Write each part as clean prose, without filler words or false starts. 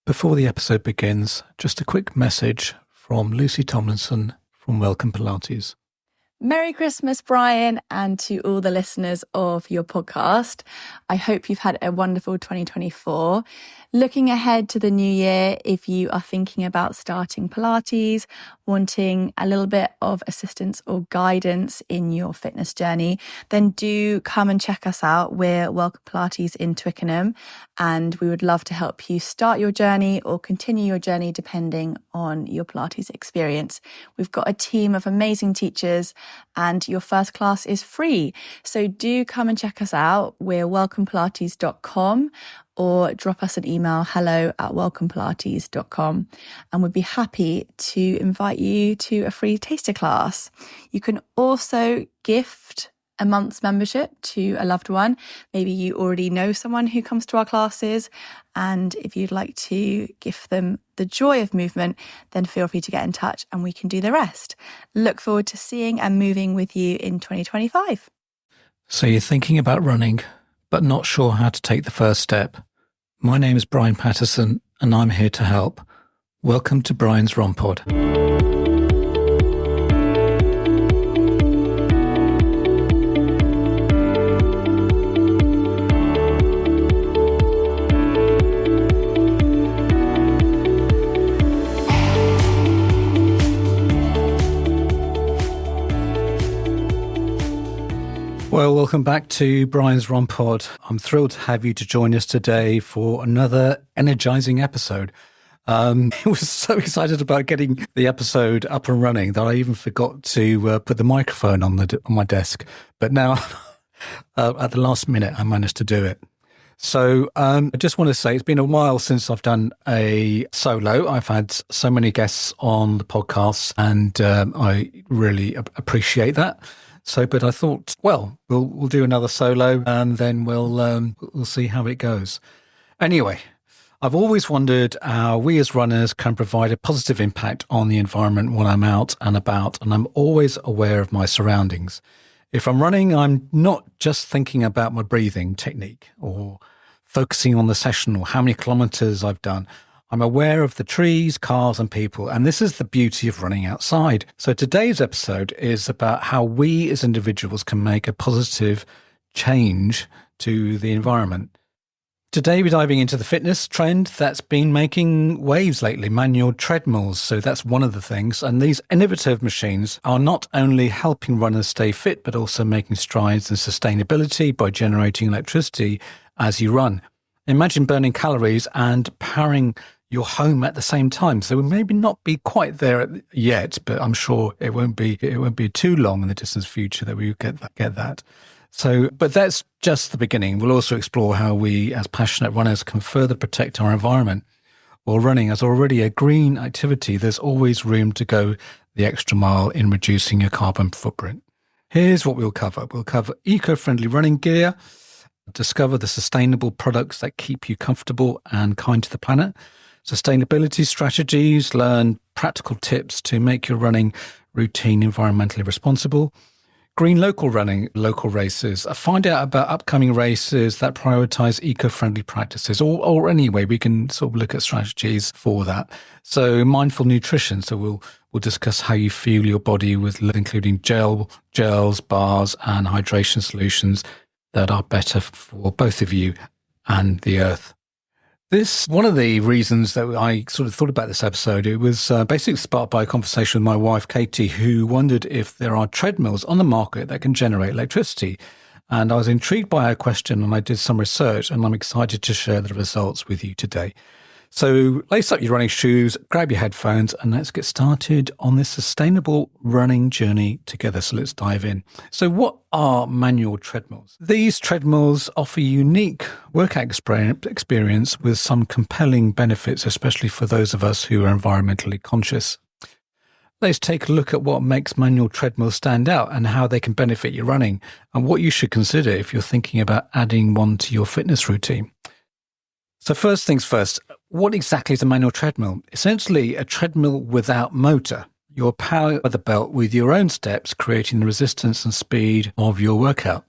Before the episode begins, just a quick message from Lucy Tomlinson from Welcome Pilates. Merry Christmas, Brian, and to all the listeners of your podcast. I hope you've had a wonderful 2024. Looking ahead to the new year, if you are thinking about starting Pilates, wanting a little bit of assistance or guidance in your fitness journey, then do come and check us out. We're Welcome Pilates in Twickenham, and we would love to help you start your journey or continue your journey depending on your Pilates experience. We've got a team of amazing teachers, and your first class is free. So do come and check us out. We're welcomepilates.com, or drop us an email, hello@welcomepilates.com, and we'd be happy to invite you to a free taster class. You can also gift a month's membership to a loved one. Maybe you already know someone who comes to our classes, and if you'd like to gift them the joy of movement, then feel free to get in touch and we can do the rest. Look forward to seeing and moving with you in 2025. So you're thinking about running, but not sure how to take the first step. My name is Brian Patterson, and I'm here to help. Welcome to Brian's Run Pod. Well, welcome back to Brian's Run Pod. I'm thrilled to have you to join us today for another energizing episode. I was so excited about getting the episode up and running that I even forgot to put the microphone on my desk. But now, at the last minute, I managed to do it. So I just want to say it's been a while since I've done a solo. I've had so many guests on the podcast, and I really appreciate that. But I thought, well, we'll do another solo, and then we'll see how it goes. Anyway, I've always wondered how we as runners can provide a positive impact on the environment when I'm out and about, and I'm always aware of my surroundings. If I'm running, I'm not just thinking about my breathing technique or focusing on the session or how many kilometers I've done. I'm aware of the trees, cars, and people, and this is the beauty of running outside. So today's episode is about how we as individuals can make a positive change to the environment. Today we're diving into the fitness trend that's been making waves lately, manual treadmills. So that's one of the things. And these innovative machines are not only helping runners stay fit, but also making strides in sustainability by generating electricity as you run. Imagine burning calories and powering your home at the same time. So we maybe not be quite there yet, but I'm sure it won't be too long in the distant future that we get that. So, but that's just the beginning. We'll also explore how we as passionate runners can further protect our environment. While running is already a green activity, there's always room to go the extra mile in reducing your carbon footprint. Here's what we'll cover. We'll cover eco-friendly running gear, discover the sustainable products that keep you comfortable and kind to the planet, sustainability strategies, learn practical tips to make your running routine environmentally responsible, green local running, local races, find out about upcoming races that prioritize eco-friendly practices, or anyway, we can sort of look at strategies for that. So mindful nutrition, so we'll discuss how you fuel your body with including gels, bars, and hydration solutions that are better for both of you and the earth. This, one of the reasons that I sort of thought about this episode, it was basically sparked by a conversation with my wife, Katie, who wondered if there are treadmills on the market that can generate electricity. And I was intrigued by her question, and I did some research, and I'm excited to share the results with you today. So lace up your running shoes, grab your headphones, and let's get started on this sustainable running journey together. So let's dive in. So what are manual treadmills? These treadmills offer unique workout experience with some compelling benefits, especially for those of us who are environmentally conscious. Let's take a look at what makes manual treadmills stand out and how they can benefit your running, and what you should consider if you're thinking about adding one to your fitness routine. So first things first, what exactly is a manual treadmill? Essentially, a treadmill without motor. You're powered by the belt with your own steps, creating the resistance and speed of your workout.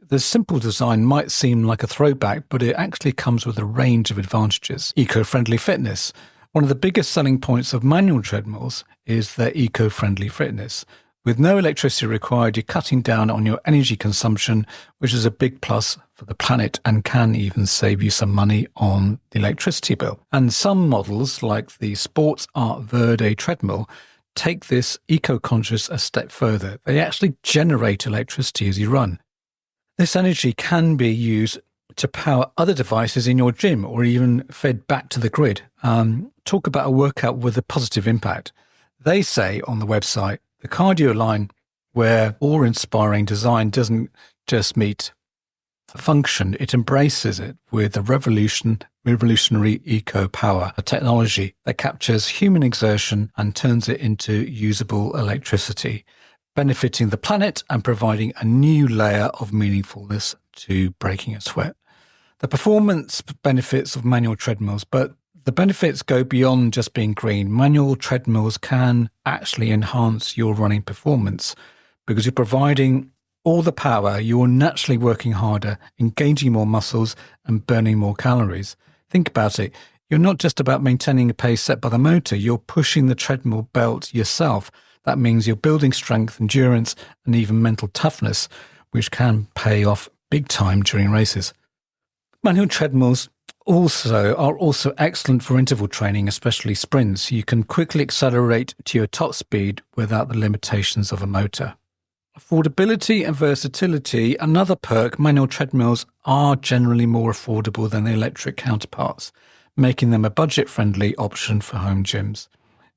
the simple design might seem like a throwback, but it actually comes with a range of advantages. Eco-friendly fitness. One of the biggest selling points of manual treadmills is their eco-friendly fitness. With no electricity required, you're cutting down on your energy consumption, which is a big plus for the planet and can even save you some money on the electricity bill. And some models, like the Sports Art Verde treadmill, take this eco-conscious a step further. They actually generate electricity as you run. This energy can be used to power other devices in your gym or even fed back to the grid. Talk about a workout with a positive impact. They say on the website, the cardio line where awe-inspiring design doesn't just meet function, it embraces it with a revolutionary eco-power, a technology that captures human exertion and turns it into usable electricity, benefiting the planet and providing a new layer of meaningfulness to breaking a sweat. The performance benefits of manual treadmills, but the benefits go beyond just being green. Manual treadmills can actually enhance your running performance because you're providing all the power, you're naturally working harder, engaging more muscles and burning more calories. Think about it. You're not just about maintaining a pace set by the motor, you're pushing the treadmill belt yourself. That means you're building strength, endurance, and even mental toughness, which can pay off big time during races. Manual treadmills are also excellent for interval training, especially sprints. You can quickly accelerate to your top speed without the limitations of a motor. Affordability and versatility, another perk. Manual treadmills are generally more affordable than the electric counterparts, making them a budget-friendly option for home gyms.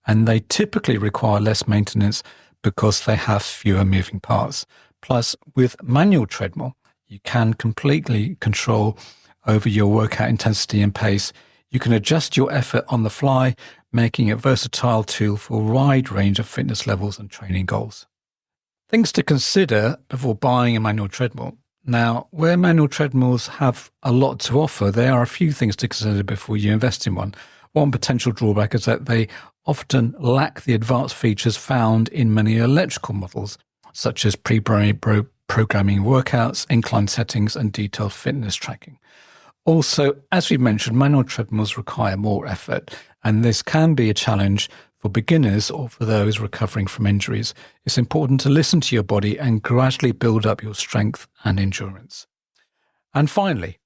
And they typically require less maintenance because they have fewer moving parts. Plus, with manual treadmill, you can completely control over your workout intensity and pace. You can adjust your effort on the fly, making it a versatile tool for a wide range of fitness levels and training goals. Things to consider before buying a manual treadmill. Now, where manual treadmills have a lot to offer, there are a few things to consider before you invest in one. One potential drawback is that they often lack the advanced features found in many electrical models, such as programming workouts, incline settings, and detailed fitness tracking. Also, as we mentioned, manual treadmills require more effort, and this can be a challenge for beginners or for those recovering from injuries. It's important to listen to your body and gradually build up your strength and endurance. And finally,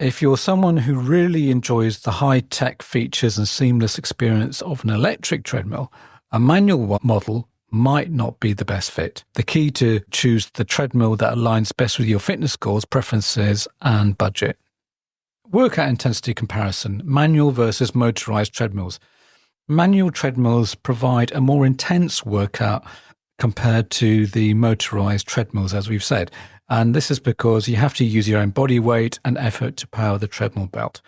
if you're someone who really enjoys the high-tech features and seamless experience of an electric treadmill, a manual model might not be the best fit. The key to choose the treadmill that aligns best with your fitness goals, preferences, and budget. Workout intensity comparison, manual versus motorized treadmills. Manual treadmills provide a more intense workout compared to the motorized treadmills, as we've said. And this is because you have to use your own body weight and effort to power the treadmill belt.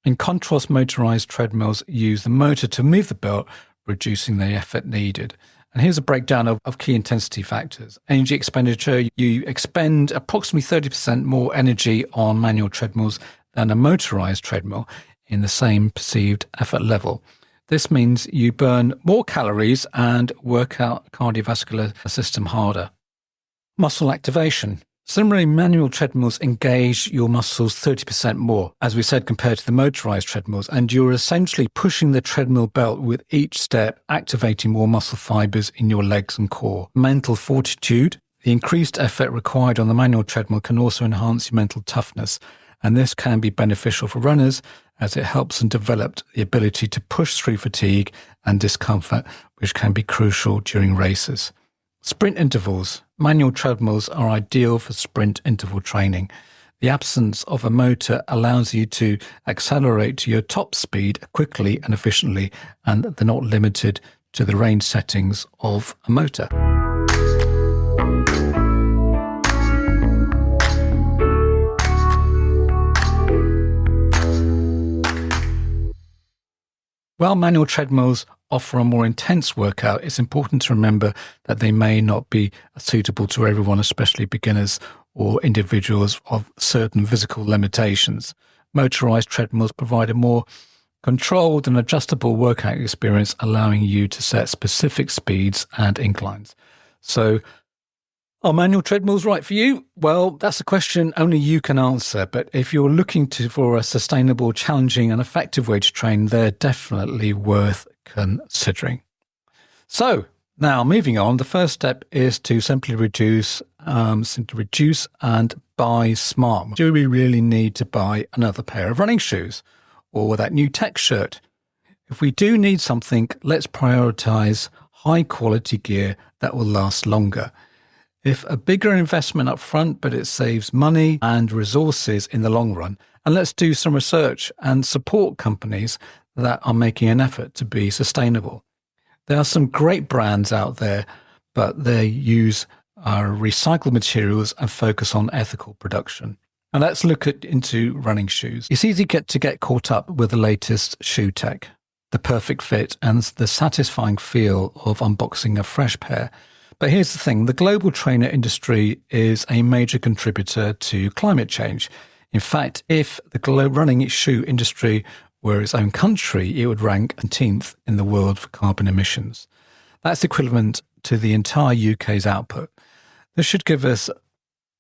In contrast, motorized treadmills use the motor to move the belt, reducing the effort needed. And here's a breakdown of key intensity factors. Energy expenditure, you expend approximately 30% more energy on manual treadmills than a motorized treadmill in the same perceived effort level. This means you burn more calories and work out cardiovascular system harder. Muscle activation. Similarly, manual treadmills engage your muscles 30% more, as we said, compared to the motorized treadmills, and you're essentially pushing the treadmill belt with each step, activating more muscle fibers in your legs and core. Mental fortitude. The increased effort required on the manual treadmill can also enhance your mental toughness, and this can be beneficial for runners as it helps them develop the ability to push through fatigue and discomfort, which can be crucial during races. Sprint intervals. Manual treadmills are ideal for sprint interval training. The absence of a motor allows you to accelerate to your top speed quickly and efficiently, and they're not limited to the range settings of a motor. While manual treadmills offer a more intense workout, it's important to remember that they may not be suitable to everyone, especially beginners or individuals of certain physical limitations. Motorized treadmills provide a more controlled and adjustable workout experience, allowing you to set specific speeds and inclines. So Are manual treadmills right for you? Well, that's a question only you can answer. But if you're looking for a sustainable, challenging and effective way to train, they're definitely worth considering. So now moving on, the first step is to simply reduce and buy smart. Do we really need to buy another pair of running shoes or that new tech shirt? If we do need something, let's prioritize high quality gear that will last longer. If a bigger investment up front, but it saves money and resources in the long run. And let's do some research and support companies that are making an effort to be sustainable. There are some great brands out there, but they use recycled materials and focus on ethical production. And let's look into running shoes. It's easy to get caught up with the latest shoe tech, the perfect fit and the satisfying feel of unboxing a fresh pair. But here's the thing, the global trainer industry is a major contributor to climate change. In fact, if the running shoe industry were its own country, it would rank 19th in the world for carbon emissions. That's equivalent to the entire UK's output. This should give us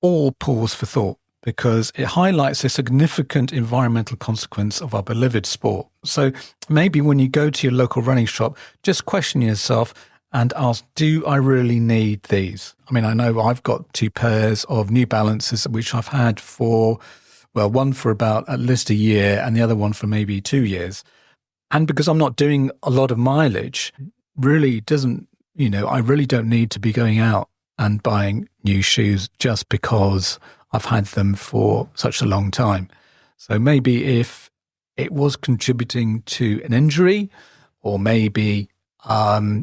all pause for thought because it highlights a significant environmental consequence of our beloved sport. So maybe when you go to your local running shop, just question yourself and ask, do I really need these? I mean, I know I've got 2 pairs of New Balances, which I've had for, well, one for about at least a year and the other one for maybe 2 years. And because I'm not doing a lot of mileage, really doesn't, I really don't need to be going out and buying new shoes just because I've had them for such a long time. So maybe if it was contributing to an injury or maybe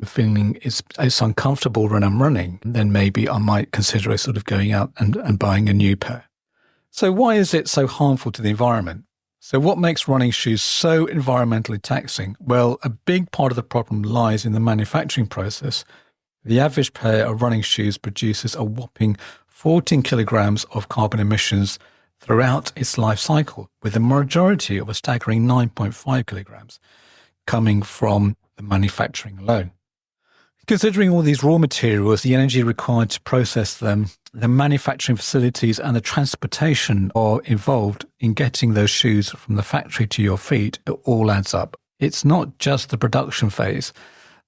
feeling it's uncomfortable when I'm running, then maybe I might consider sort of going out and buying a new pair. So why is it so harmful to the environment? So what makes running shoes so environmentally taxing? Well, a big part of the problem lies in the manufacturing process. The average pair of running shoes produces a whopping 14 kilograms of carbon emissions throughout its life cycle, with the majority of a staggering 9.5 kilograms coming from the manufacturing alone. Considering all these raw materials, the energy required to process them, the manufacturing facilities and the transportation are involved in getting those shoes from the factory to your feet, it all adds up. It's not just the production phase.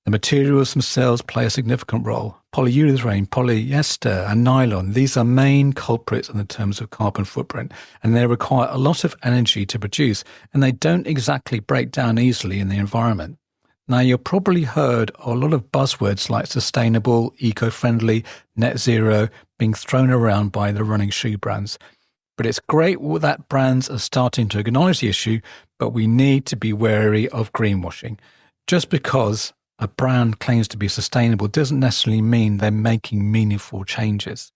The materials themselves play a significant role. Polyurethane, polyester and nylon, these are main culprits in terms of carbon footprint, and they require a lot of energy to produce, and they don't exactly break down easily in the environment. Now, you've probably heard a lot of buzzwords like sustainable, eco-friendly, net zero being thrown around by the running shoe brands. But it's great that brands are starting to acknowledge the issue, but we need to be wary of greenwashing. Just because a brand claims to be sustainable doesn't necessarily mean they're making meaningful changes.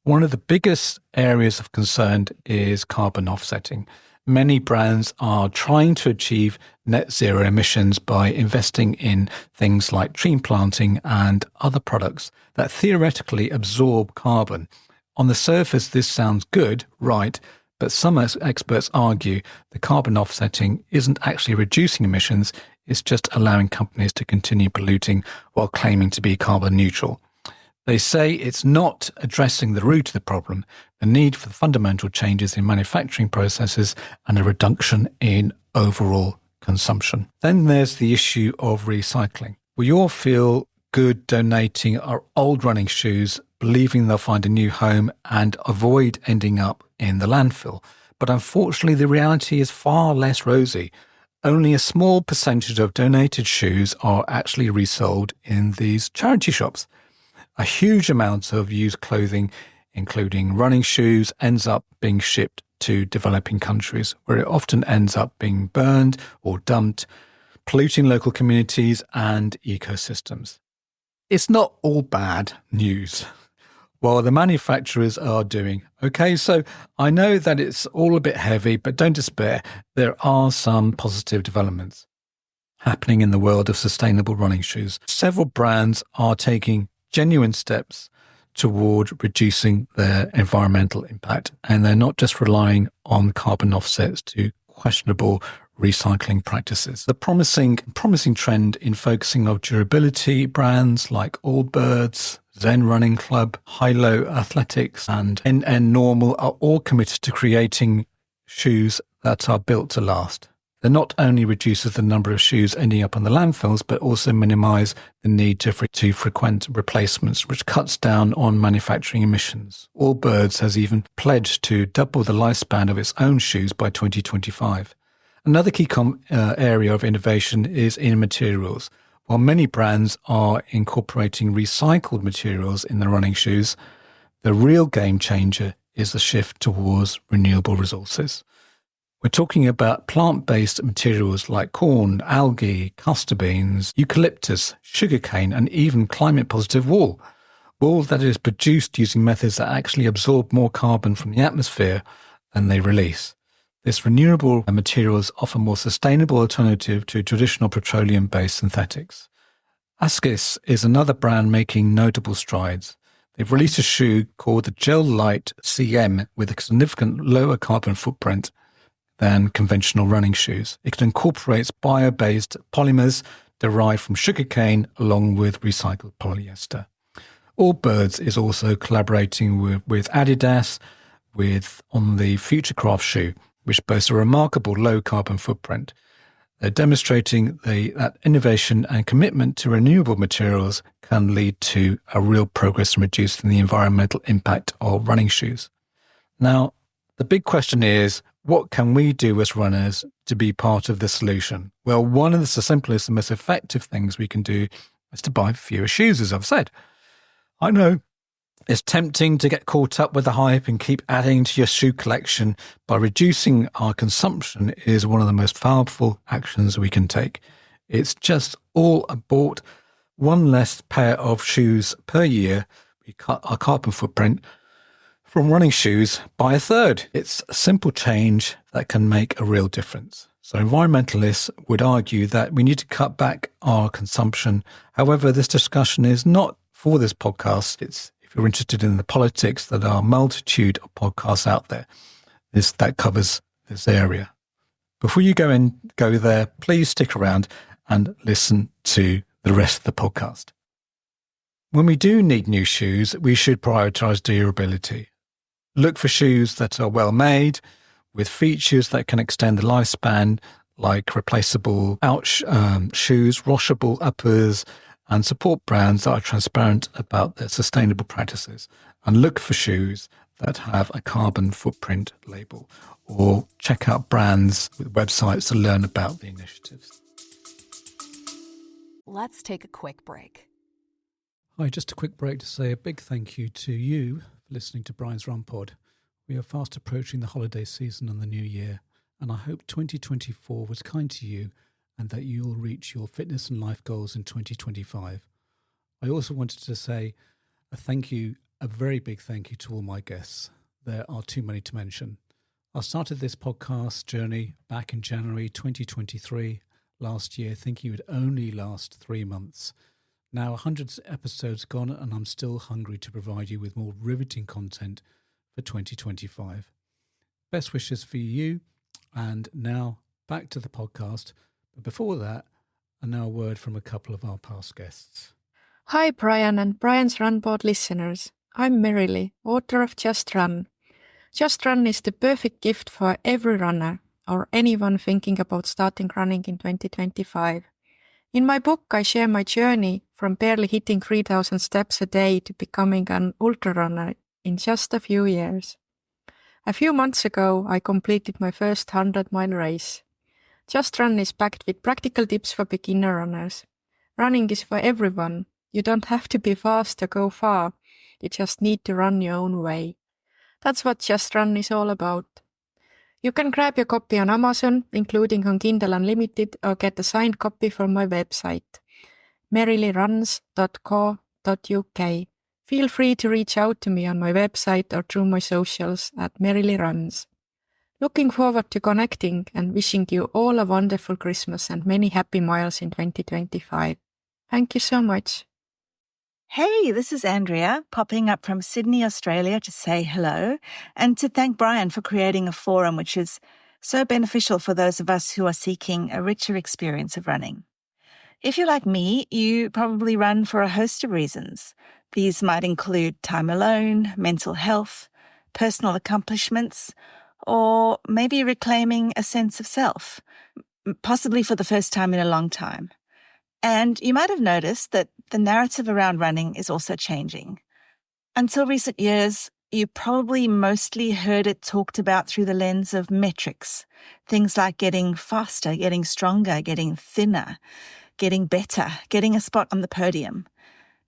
One of the biggest areas of concern is carbon offsetting. Many brands are trying to achieve net zero emissions by investing in things like tree planting and other products that theoretically absorb carbon. On the surface, this sounds good, right? But some experts argue the carbon offsetting isn't actually reducing emissions, it's just allowing companies to continue polluting while claiming to be carbon neutral. They say it's not addressing the root of the problem, the need for the fundamental changes in manufacturing processes and a reduction in overall consumption. Then there's the issue of recycling. We all feel good donating our old running shoes, believing they'll find a new home and avoid ending up in the landfill. But unfortunately, the reality is far less rosy. Only a small percentage of donated shoes are actually resold in these charity shops. A huge amount of used clothing, including running shoes, ends up being shipped to developing countries, where it often ends up being burned or dumped, polluting local communities and ecosystems. It's not all bad news. Well, the manufacturers are doing okay. So I know that it's all a bit heavy, but don't despair. There are some positive developments happening in the world of sustainable running shoes. Several brands are taking genuine steps toward reducing their environmental impact, and they're not just relying on carbon offsets to questionable recycling practices. The promising trend in focusing on durability brands like Allbirds, Zen Running Club, Hilo Athletics, and NN Normal are all committed to creating shoes that are built to last. That not only reduces the number of shoes ending up on the landfills, but also minimize the need to frequent replacements, which cuts down on manufacturing emissions. Allbirds has even pledged to double the lifespan of its own shoes by 2025. Another key area of innovation is in materials. While many brands are incorporating recycled materials in their running shoes, the real game changer is the shift towards renewable resources. We're talking about plant-based materials like corn, algae, castor beans, eucalyptus, sugarcane, and even climate-positive wool. Wool that is produced using methods that actually absorb more carbon from the atmosphere than they release. This renewable materials offer more sustainable alternative to traditional petroleum-based synthetics. Askis is another brand making notable strides. They've released a shoe called the Gel Light CM with a significant lower carbon footprint than conventional running shoes. It incorporates bio-based polymers derived from sugarcane along with recycled polyester. Allbirds is also collaborating with Adidas on the Futurecraft shoe, which boasts a remarkable low carbon footprint. They're demonstrating that innovation and commitment to renewable materials can lead to a real progress in reducing the environmental impact of running shoes. Now, the big question is, what can we do as runners to be part of the solution? Well, one of the simplest and most effective things we can do is to buy fewer shoes, as I've said. I know it's tempting to get caught up with the hype and keep adding to your shoe collection, but reducing our consumption is one of the most powerful actions we can take. It's just all about one less pair of shoes per year. We cut our carbon footprint from running shoes by a third. It's a simple change that can make a real difference. So environmentalists would argue that we need to cut back our consumption. However, this discussion is not for this podcast. It's if you're interested in the politics, there are a multitude of podcasts out there that covers this area. Before you go there, please stick around and listen to the rest of the podcast. When we do need new shoes, we should prioritize durability. Look for shoes that are well made, with features that can extend the lifespan, like replaceable shoes, washable uppers, and support brands that are transparent about their sustainable practices. And look for shoes that have a carbon footprint label, or check out brands with websites to learn about the initiatives. Let's take a quick break. Hi, just a quick break to say a big thank you to you for listening to Brian's Run Pod. We are fast approaching the holiday season and the new year, and I hope 2024 was kind to you and that you will reach your fitness and life goals in 2025. I also wanted to say a very big thank you to all my guests. There are too many to mention. I started this podcast journey back in January 2023 last year, thinking it would only last 3 months. Now 100 episodes gone, and I'm still hungry to provide you with more riveting content for 2025. Best wishes for you, and now back to the podcast. But before that, and now a word from a couple of our past guests. Hi Brian and Brian's Run Pod listeners. I'm Merrily, author of Just Run. Just Run is the perfect gift for every runner or anyone thinking about starting running in 2025. In my book, I share my journey from barely hitting 3,000 steps a day to becoming an ultra runner in just a few years. A few months ago, I completed my first 100-mile race. Just Run is packed with practical tips for beginner runners. Running is for everyone. You don't have to be fast to go far. You just need to run your own way. That's what Just Run is all about. You can grab your copy on Amazon, including on Kindle Unlimited, or get a signed copy from my website, merrilyruns.co.uk. Feel free to reach out to me on my website or through my socials at merrilyruns. Looking forward to connecting and wishing you all a wonderful Christmas and many happy miles in 2025. Thank you so much. Hey, this is Andrea, popping up from Sydney, Australia to say hello and to thank Brian for creating a forum which is so beneficial for those of us who are seeking a richer experience of running. If you're like me, you probably run for a host of reasons. These might include time alone, mental health, personal accomplishments, or maybe reclaiming a sense of self, possibly for the first time in a long time. And you might have noticed that the narrative around running is also changing. Until recent years, you probably mostly heard it talked about through the lens of metrics. Things like getting faster, getting stronger, getting thinner, getting better, getting a spot on the podium.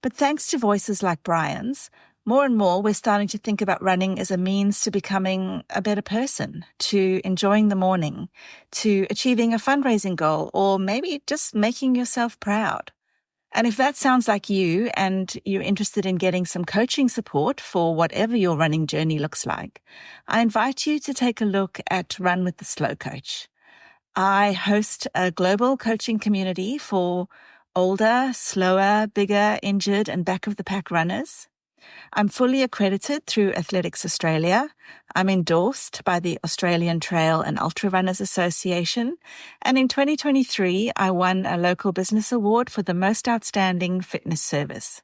But thanks to voices like Brian's, more and more we're starting to think about running as a means to becoming a better person, to enjoying the morning, to achieving a fundraising goal, or maybe just making yourself proud. And if that sounds like you and you're interested in getting some coaching support for whatever your running journey looks like, I invite you to take a look at Run with the Slow Coach. I host a global coaching community for older, slower, bigger, injured, and back-of-the-pack runners. I'm fully accredited through Athletics Australia. I'm endorsed by the Australian Trail and Ultra Runners Association. And in 2023, I won a local business award for the most outstanding fitness service.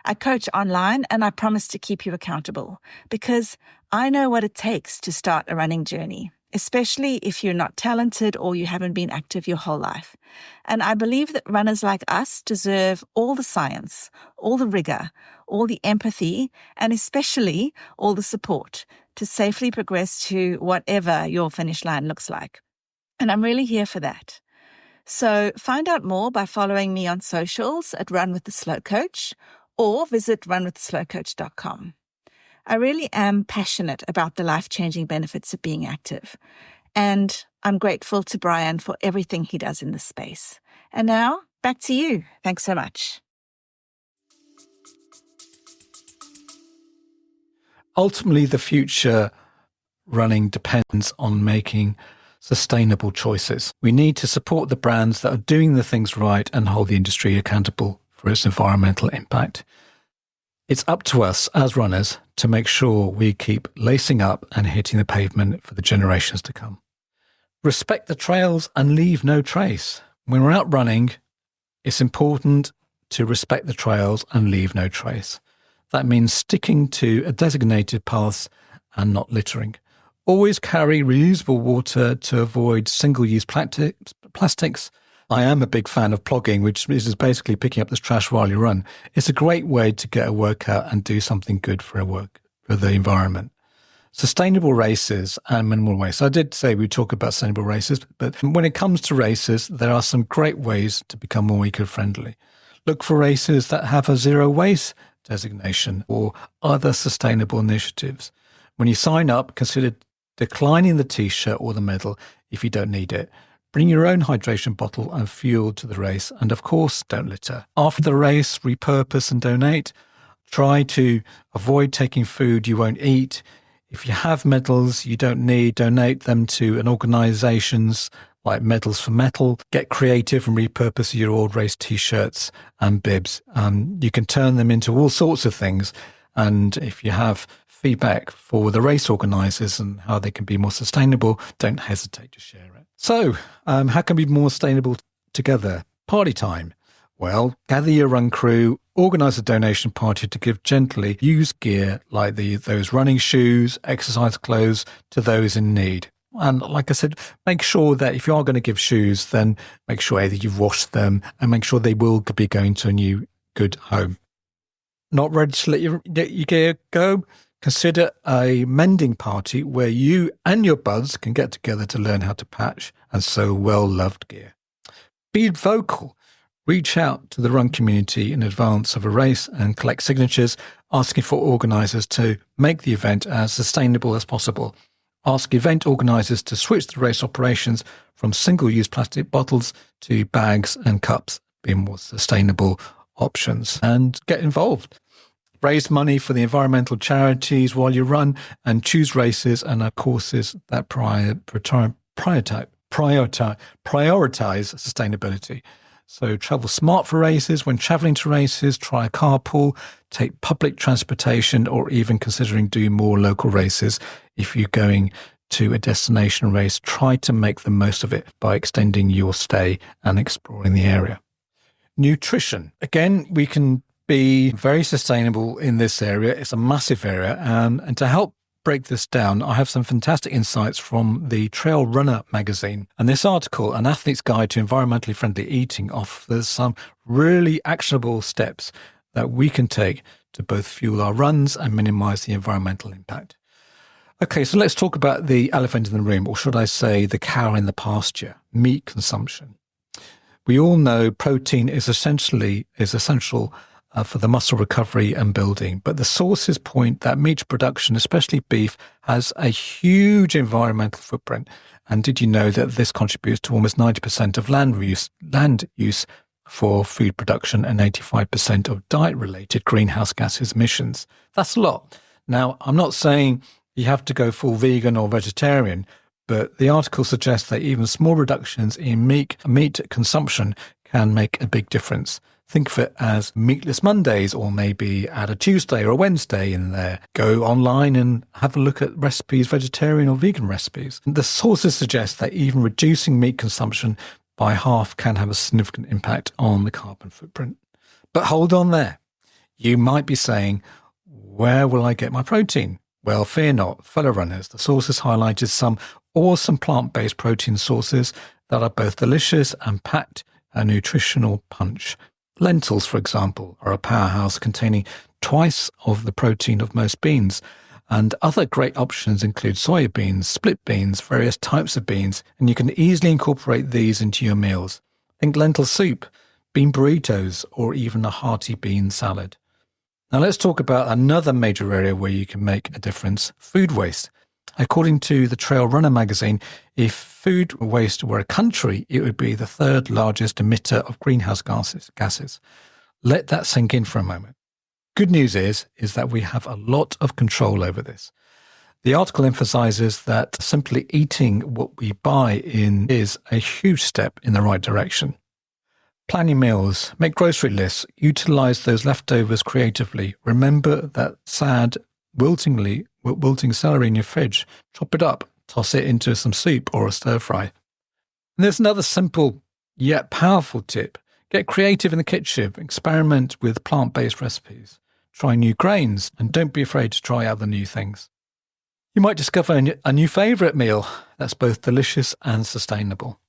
I coach online and I promise to keep you accountable because I know what it takes to start a running journey, especially if you're not talented or you haven't been active your whole life. And I believe that runners like us deserve all the science, all the rigor, all the empathy, and especially all the support to safely progress to whatever your finish line looks like. And I'm really here for that. So find out more by following me on socials at Run with the Slow Coach or visit runwiththeslowcoach.com. I really am passionate about the life-changing benefits of being active. And I'm grateful to Brian for everything he does in this space. And now, back to you. Thanks so much. Ultimately, the future running depends on making sustainable choices. We need to support the brands that are doing the things right and hold the industry accountable for its environmental impact. It's up to us as runners to make sure we keep lacing up and hitting the pavement for the generations to come. Respect the trails and leave no trace. When we're out running, it's important to respect the trails and leave no trace. That means sticking to a designated paths and not littering. Always carry reusable water to avoid single-use plastics. I am a big fan of plogging, which is basically picking up this trash while you run. It's a great way to get a workout and do something good for the environment. Sustainable races and minimal waste. I did say we talk about sustainable races, but when it comes to races, there are some great ways to become more eco-friendly. Look for races that have a zero waste designation or other sustainable initiatives. When you sign up, consider declining the t-shirt or the medal if you don't need it. Bring your own hydration bottle and fuel to the race. And of course, don't litter. After the race, repurpose and donate. Try to avoid taking food you won't eat. If you have medals you don't need, donate them to organizations like Medals for Metal. Get creative and repurpose your old race t-shirts and bibs. You can turn them into all sorts of things. And if you have feedback for the race organizers and how they can be more sustainable, don't hesitate to share it. So, how can we be more sustainable together? Party time. Well, gather your run crew, organize a donation party to give gently used gear like those running shoes, exercise clothes to those in need. And like I said, make sure that if you are going to give shoes, then make sure that you've washed them and make sure they will be going to a new good home. Not ready to let your gear go? Consider a mending party where you and your buds can get together to learn how to patch and sew well-loved gear. Be vocal. Reach out to the run community in advance of a race and collect signatures, asking for organisers to make the event as sustainable as possible. Ask event organisers to switch the race operations from single-use plastic bottles to bags and cups, being more sustainable options, and get involved. Raise money for the environmental charities while you run and choose races and courses that prioritize sustainability. So travel smart for races. When traveling to races, try a carpool, take public transportation, or even considering doing more local races if you're going to a destination race, try to make the most of it by extending your stay and exploring the area. Nutrition. Again, we can be very sustainable in this area. It's a massive area. And to help break this down, I have some fantastic insights from the Trail Runner magazine. And this article, An Athlete's Guide to Environmentally Friendly Eating, offers some really actionable steps that we can take to both fuel our runs and minimize the environmental impact. Okay, so let's talk about the elephant in the room, or should I say the cow in the pasture, meat consumption. We all know protein is essential for the muscle recovery and building, but the sources point that meat production, especially beef, has a huge environmental footprint. And did you know that this contributes to almost 90% of land use for food production and 85% of diet-related greenhouse gases emissions? That's a lot. Now, I'm not saying you have to go full vegan or vegetarian, but the article suggests that even small reductions in meat consumption can make a big difference. Think of it as meatless Mondays, or maybe add a Tuesday or a Wednesday in there. Go online and have a look at recipes, vegetarian or vegan recipes. The sources suggest that even reducing meat consumption by half can have a significant impact on the carbon footprint. But hold on there. You might be saying, where will I get my protein? Well, fear not, fellow runners. The sources highlighted some awesome plant-based protein sources that are both delicious and packed a nutritional punch. Lentils, for example, are a powerhouse containing twice of the protein of most beans. And other great options include soya beans, split beans, various types of beans, and you can easily incorporate these into your meals. Think lentil soup, bean burritos, or even a hearty bean salad. Now let's talk about another major area where you can make a difference, food waste. According to the Trail Runner magazine, if food waste were a country, it would be the third largest emitter of greenhouse gases. Let that sink in for a moment. Good news is that we have a lot of control over this. The article emphasizes that simply eating what we buy in is a huge step in the right direction. Plan your meals, make grocery lists, utilize those leftovers creatively. Remember that sad, wilting celery in your fridge. Chop it up, toss it into some soup or a stir fry. And there's another simple yet powerful tip. Get creative in the kitchen, experiment with plant-based recipes, try new grains, and don't be afraid to try other new things. You might discover a new favorite meal that's both delicious and sustainable.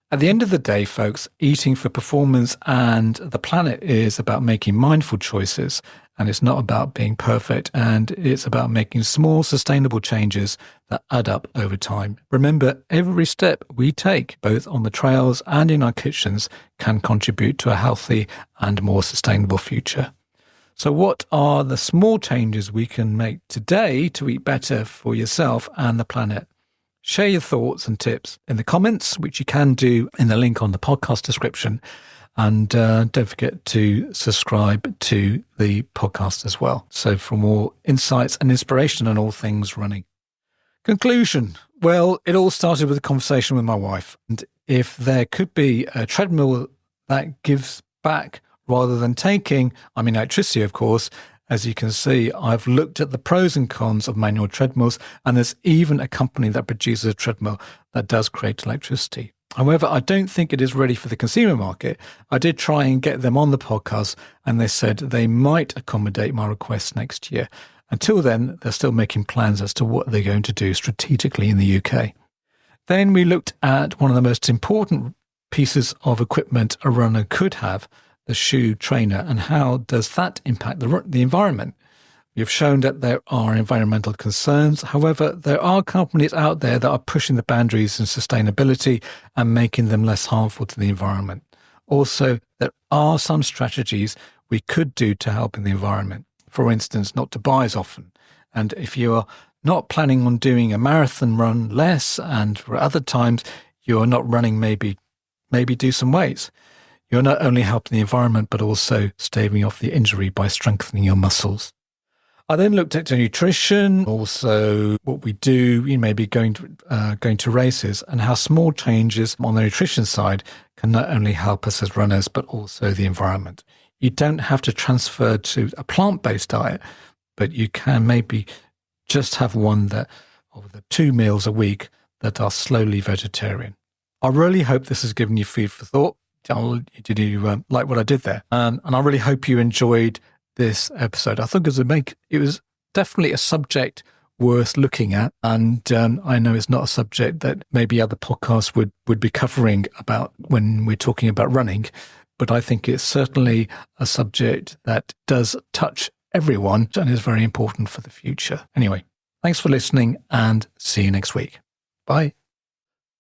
At the end of the day, folks, eating for performance and the planet is about making mindful choices, and it's not about being perfect, and it's about making small, sustainable changes that add up over time. Remember, every step we take, both on the trails and in our kitchens, can contribute to a healthy and more sustainable future. So what are the small changes we can make today to eat better for yourself and the planet? Share your thoughts and tips in the comments, which you can do in the link on the podcast description. And don't forget to subscribe to the podcast as well. So for more insights and inspiration on all things running. Conclusion. Well, it all started with a conversation with my wife. And if there could be a treadmill that gives back rather than taking, I mean electricity, of course. As you can see, I've looked at the pros and cons of manual treadmills, and there's even a company that produces a treadmill that does create electricity. However, I don't think it is ready for the consumer market. I did try and get them on the podcast, and they said they might accommodate my request next year. Until then, they're still making plans as to what they're going to do strategically in the UK. Then we looked at one of the most important pieces of equipment a runner could have, the shoe trainer, and how does that impact the environment? We've shown that there are environmental concerns. However, there are companies out there that are pushing the boundaries in sustainability and making them less harmful to the environment. Also, there are some strategies we could do to help in the environment. For instance, not to buy as often. And if you are not planning on doing a marathon run, less, and for other times you are not running, maybe do some weights. You're not only helping the environment, but also staving off the injury by strengthening your muscles. I then looked at the nutrition, also what we do, maybe going to races, and how small changes on the nutrition side can not only help us as runners, but also the environment. You don't have to transfer to a plant-based diet, but you can maybe just have one that of the 2 meals a week that are slowly vegetarian. I really hope this has given you food for thought. Did you like what I did there? And I really hope you enjoyed this episode. I think it was definitely a subject worth looking at. And I know it's not a subject that maybe other podcasts would be covering about when we're talking about running, but I think it's certainly a subject that does touch everyone and is very important for the future. Anyway, thanks for listening and see you next week. Bye.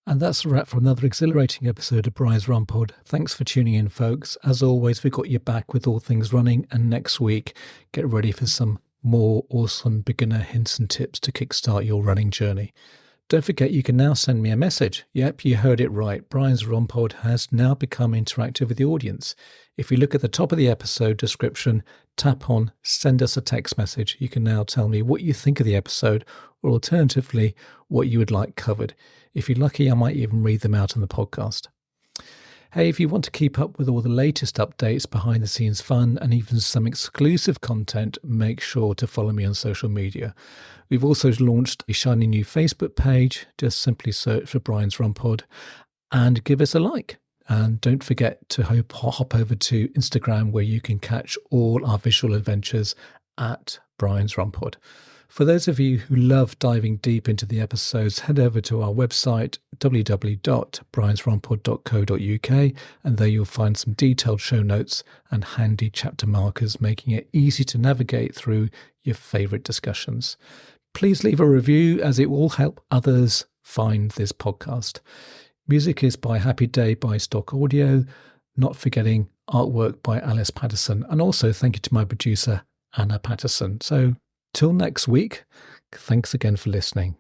And that's a wrap for another exhilarating episode of Brian's Run Pod. Thanks for tuning in, folks. As always, we've got your back with all things running, and next week, get ready for some more awesome beginner hints and tips to kickstart your running journey. Don't forget, you can now send me a message. Yep, you heard it right. Brian's Run Pod has now become interactive with the audience. If you look at the top of the episode description, tap on Send Us a Text Message. You can now tell me what you think of the episode, or alternatively, what you would like covered. If you're lucky, I might even read them out on the podcast. Hey, if you want to keep up with all the latest updates, behind the scenes fun, and even some exclusive content, make sure to follow me on social media. We've also launched a shiny new Facebook page. Just simply search for Brian's Run Pod and give us a like. And don't forget to hop over to Instagram, where you can catch all our visual adventures at Brian's Run Pod. For those of you who love diving deep into the episodes, head over to our website, www.briansrunpod.co.uk, and there you'll find some detailed show notes and handy chapter markers, making it easy to navigate through your favourite discussions. Please leave a review, as it will help others find this podcast. Music is by Happy Day by Stock Audio, not forgetting artwork by Alice Patterson, and also thank you to my producer, Anna Patterson. So, till next week, thanks again for listening.